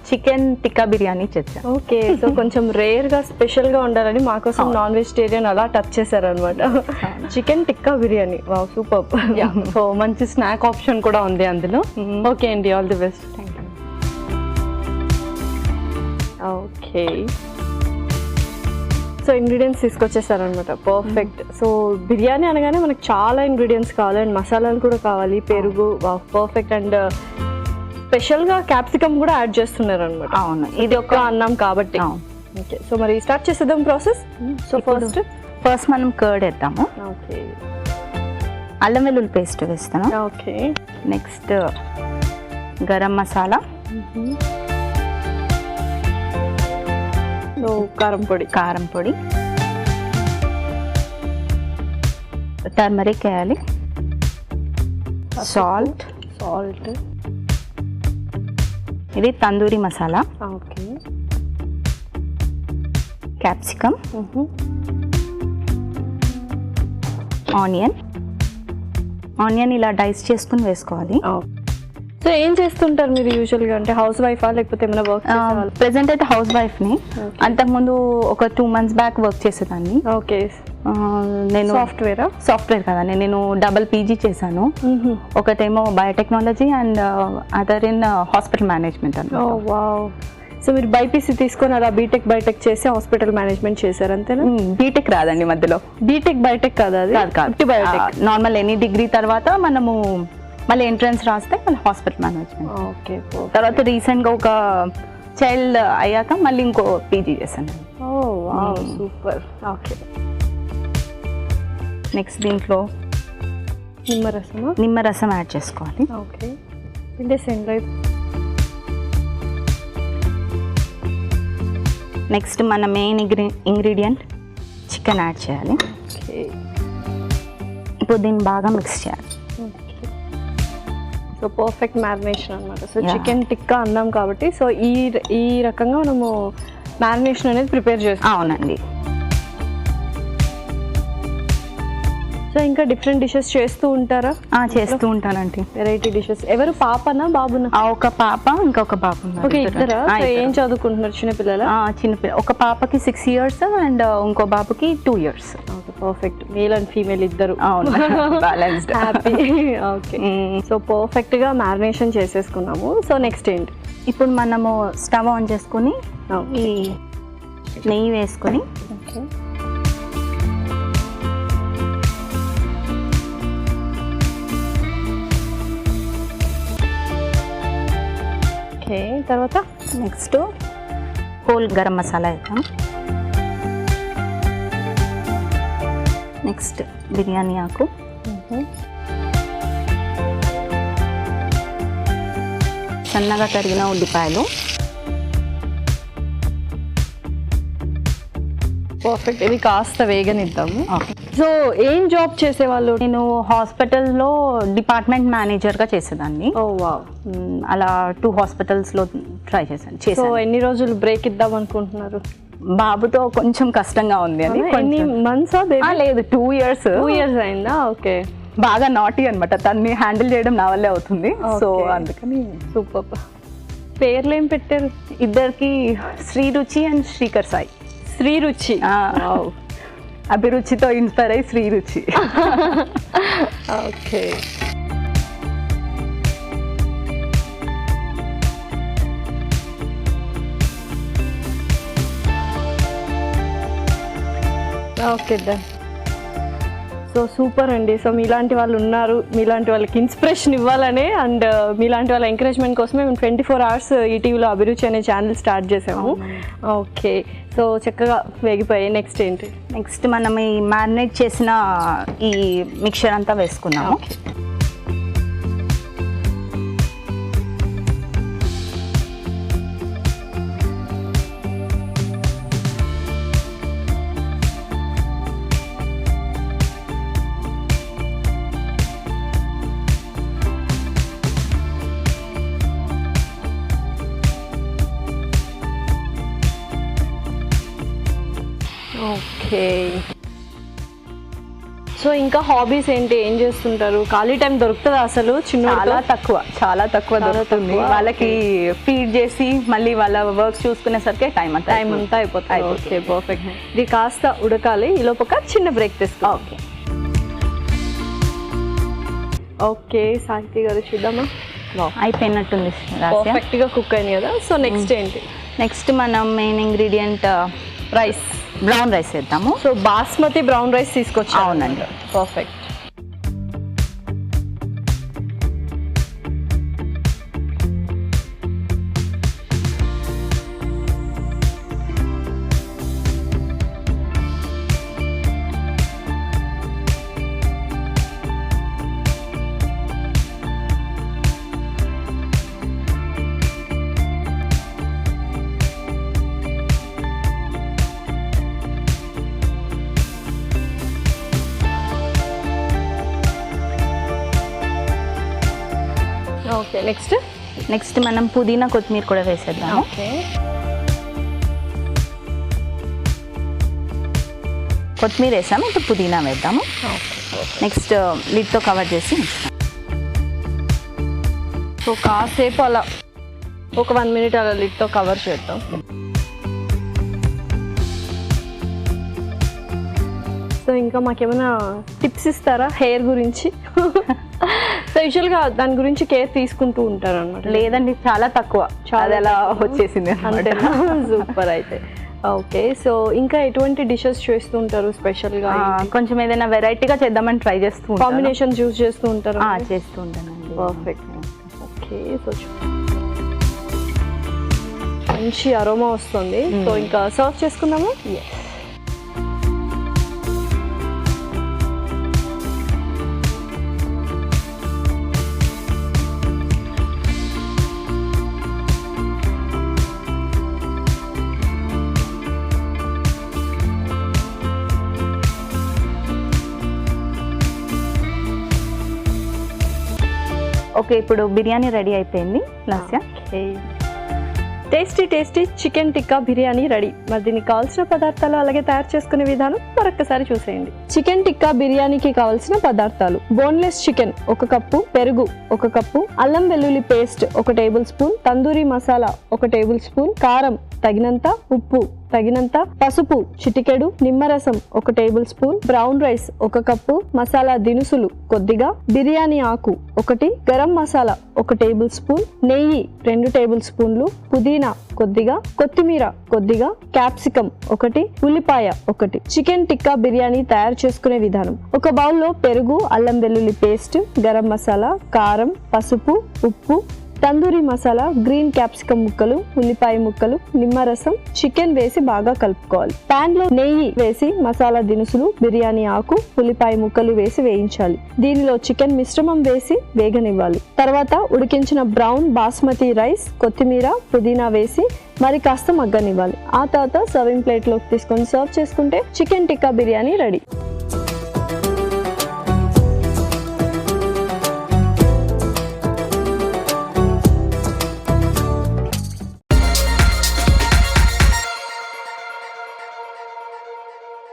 Chicken tikka biryani చేశాను. Okay, so కొంచెం రేర్గా స్పెషల్గా ఉండాలని మాకోసం నాన్ వెజిటేరియన్ అలా టచ్ చేశారనమాట. Chicken tikka biryani, wow super. So మంచి స్నాక్ ఆప్షన్ కూడా ఉంది అందులో. ఓకే అండి, all the best. Thank you. Okay, so ingredients తీసుకొచ్చేసారనమాట. పర్ఫెక్ట్. సో బిర్యానీ అనగానే మనకు చాలా ఇంగ్రీడియంట్స్ కావాలి అండ్ మసాలాలు కూడా కావాలి, పెరుగు. Wow perfect. అండ్ స్పెషల్గా క్యాప్సికమ్ కూడా యాడ్ చేస్తున్నారు అనమాట. అవును, ఇది ఒక అన్నం కాబట్టి. ఓకే, సో మరి స్టార్ట్ చేసేద్దాం ప్రాసెస్. సో ఫస్ట్ మనం కర్డ్ వేద్దాము. ఓకే, అల్లం వెల్లుల్లి పేస్ట్ వేస్తాను. Okay, next garam masala, so కారం పొడి, టర్మరిక్ వేయాలి, సాల్ట్, ఇది tandoori masala, okay, capsicum, onion ఇలా డైస్ చేసుకుని వేసుకోవాలి. సో ఏం చేస్తుంటారు మీరు యూజువల్గా? అంటే హౌస్ వైఫా లేకపోతే ఏమైనా వర్క్? ప్రెసెంట్ అయితే హౌస్ వైఫ్ని. అంతకుముందు ఒక 2 months బ్యాక్ వర్క్ చేసేదాన్ని. ఓకే, నేను సాఫ్ట్వేర్ కదండి. నేను డబుల్ పీజీ చేశాను. ఒకటేమో biotechnology and other in hospital management అన్నమాట. వావ్. సో మీరు బైపీసీ తీసుకొని అలా బీటెక్ చేసి హాస్పిటల్ మేనేజ్మెంట్ చేశారు అంతేనా? బీటెక్ రాదండి మధ్యలో. బీటెక్ కాదు, అది బయోటెక్. నార్మల్ ఎనీ డిగ్రీ తర్వాత మనము మళ్ళీ ఎంట్రన్స్ రాస్తే మళ్ళీ హాస్పిటల్ మేనేజ్మెంట్. ఓకే, తర్వాత రీసెంట్గా ఒక చైల్డ్ అయ్యాక మళ్ళీ ఇంకో పీజీ చేశాను. సూపర్. ఓకే, నెక్స్ట్ దీంట్లో నిమ్మరసం యాడ్ చేసుకోవాలి. ఓకే, నెక్స్ట్ మన మెయిన్ ఇంగ్రీడియంట్ చికెన్ యాడ్ చేయాలి. ఇప్పుడు దీన్ని బాగా మిక్స్ చేయాలి. సో పర్ఫెక్ట్ మ్యారినేషన్ అనమాట. సో చికెన్ టిక్కా అన్నాం కాబట్టి సో ఈ రకంగా మనము మ్యారినేషన్ అనేది ప్రిపేర్ చేస్తాం. అవునండి. సో ఇంకా డిఫరెంట్ డిషెస్ చేస్తూ ఉంటారా? చేస్తూ ఉంటానండి, వెరైటీ డిషెస్. ఎవరు, పాపనా బాబునా? ఒక పాప, ఇంకొక బాబు. ఓకే, ఇద్దరా? ఏం చదువుకుంటున్నారు? చిన్నపిల్లల? చిన్నపిల్ల. ఒక పాపకి 6 years అండ్ ఇంకో బాబుకి 2 years. Okay, perfect. Male and female ఇద్దరు. అవును, బ్యాలెన్స్డ్. హ్యాపీ. ఓకే, సో పర్ఫెక్ట్గా మ్యారినేషన్ చేసేసుకున్నాము. సో నెక్స్ట్ ఏంటి? ఇప్పుడు మనము స్టవ్ ఆన్ చేసుకుని ఈ నెయ్యి వేసుకొని తర్వాత నెక్స్ట్ హోల్ గరం మసాలా వేద్దాం. నెక్స్ట్ బిర్యానీ ఆకు, సన్నగా తరిగిన ఉల్లిపాయలు. పర్ఫెక్ట్. ఇది కాస్త వేగనిద్దాము. సో ఏం జాబ్ చేసేవాళ్ళు? నేను హాస్పిటల్లో డిపార్ట్మెంట్ మేనేజర్గా చేసేదాన్ని. అలా 2 hospitals ట్రై చేశాను. సో ఎన్ని రోజులు బ్రేక్ ఇద్దాం అనుకుంటున్నారు? బాబుతో కొంచెం కష్టంగా ఉంది అని. ఎన్ని మంత్స్? లేదు, 2 years. 2 years అయిందా? ఓకే, బాగా నాటీ అనమాట. తన్ని హ్యాండిల్ చేయడం నా వల్లే అవుతుంది. సో అందుకని. సూపర్. పేర్లు ఏం పెట్టారు? ఇద్దరికి శ్రీరుచి అండ్ శ్రీకర్ సాయి. శ్రీరుచి. అభిరుచితో ఇన్స్పైర్ అయ్యి Sriruchi. Okay, okay done. So super అండి. సో మీలాంటి వాళ్ళు ఉన్నారు, మీలాంటి వాళ్ళకి ఇన్స్పిరేషన్ ఇవ్వాలనే అండ్ మీలాంటి వాళ్ళ ఎంకరేజ్మెంట్ కోసమే మేము 24 hours ఈటీవీలో అభిరుచి అనే ఛానల్ స్టార్ట్ చేసాము. ఓకే, సో చక్కగా వేగిపోయాయి. నెక్స్ట్ ఏంటి? నెక్స్ట్ మనం ఈ మ్యారినేట్ చేసిన ఈ మిక్చర్ అంతా వేసుకున్నాము. ఓకే, సో సో ఇంకా హాబీస్ ఏంటి, ఏం చేస్తుంటారు? ఖాళీ టైం దొరుకుతుందా అసలు? చాలా తక్కువ దొరుకుతుంది. వాళ్ళకి ఫీడ్ చేసి మళ్ళీ వాళ్ళ వర్క్ చూసుకునేసరికి టైం అంతా అయిపోతుంది. Okay, perfect. ఇది కాస్త ఉడకాలి, ఈ లోపు ఒక చిన్న బ్రేక్ తీసుకో. ఓకే ఓకే సాహితి గారు, చూద్దామా? అయిపోయినట్టుంది, పర్ఫెక్ట్ గా కుక్ అయింది కదా. సో నెక్స్ట్ ఏంటి? నెక్స్ట్ మనం main ingredient rice, brown rice వేద్దాము. సో బాస్మతి బ్రౌన్ రైస్ తీసుకొచ్చా. అవునండి, పర్ఫెక్ట్. ఓకే, నెక్స్ట్ మనం పుదీనా కొత్తిమీర కూడా వేసేద్దాము. ఓకే, కొత్తిమీర వేసాము, ఇప్పుడు పుదీనా వేద్దాము. నెక్స్ట్ లిడ్తో కవర్ చేసి సో కాసేపు అలా ఒక 1 minute అలా లిడ్తో కవర్ చేద్దాం. సో ఇంకా మాకేమైనా టిప్స్ ఇస్తారా హెయిర్ గురించి? సో యూజువల్గా దాని గురించి కేర్ తీసుకుంటూ ఉంటారు అన్నమాట. లేదండి, చాలా తక్కువ, చాలా ఎలా వచ్చేసింది అంటే. సూపర్ అయితే. ఓకే, సో ఇంకా ఎటువంటి డిషెస్ చేస్తూ ఉంటారు స్పెషల్గా? కొంచెం ఏదైనా వెరైటీగా చేద్దామని ట్రై చేస్తూ ఉంటాను. కాంబినేషన్ చూస్ చేస్తూ ఉంటారు? చేస్తూ ఉంటానండి. పర్ఫెక్ట్. ఓకే, సో మంచి అరోమా వస్తుంది. సో ఇంకా సర్వ్ చేసుకుందాము. ఓకే, ఇప్పుడు బిర్యానీ రెడీ అయిపోయింది. Lasya, tasty chicken tikka biryani ready. మరి దీనికి కావాల్సిన పదార్థాలు అలాగే తయారు చేసుకునే విధానం మరొకసారి చూసేయండి. చికెన్ టిక్కా బిర్యానీకి కావాల్సిన పదార్థాలు: బోన్లెస్ చికెన్ 1 కప్పు, పెరుగు 1 కప్పు, అల్లం వెల్లుల్లి paste 1 tablespoon, tandoori masala 1 tablespoon, కారం తగినంత, ఉప్పు తగినంత, పసుపు చిటికెడు, నిమ్మరసం 1 tablespoon, brown rice 1 cup, masala దినుసులు కొద్దిగా, బిర్యానీ ఆకు 1, గరం మసాలా 1 టేబుల్ స్పూన్, నెయ్యి 2 టేబుల్ స్పూన్లు, పుదీనా కొద్దిగా, కొత్తిమీర కొద్దిగా, క్యాప్సికం 1, ఉల్లిపాయ 1. చికెన్ టిక్కా బిర్యానీ తయారు చేసుకునే విధానం: ఒక బౌల్లో పెరుగు, అల్లం వెల్లుల్లి పేస్ట్, గరం మసాలా, కారం, పసుపు, ఉప్పు, తందూరి మసాలా, గ్రీన్ క్యాప్సికం ముక్కలు, ఉల్లిపాయ ముక్కలు, నిమ్మరసం, చికెన్ వేసి బాగా కలుపుకోవాలి. పాన్ లో నెయ్యి వేసి మసాలా దినుసులు, బిర్యానీ ఆకు, ఉల్లిపాయ ముక్కలు వేసి వేయించాలి. దీనిలో చికెన్ మిశ్రమం వేసి వేగనివ్వాలి. తర్వాత ఉడికించిన బ్రౌన్ బాస్మతి రైస్, కొత్తిమీర, పుదీనా వేసి మరి కాస్త మగ్గనివ్వాలి. ఆ తర్వాత సర్వింగ్ ప్లేట్ లోకి తీసుకొని సర్వ్ చేసుకుంటే చికెన్ టిక్కా బిర్యానీ రెడీ.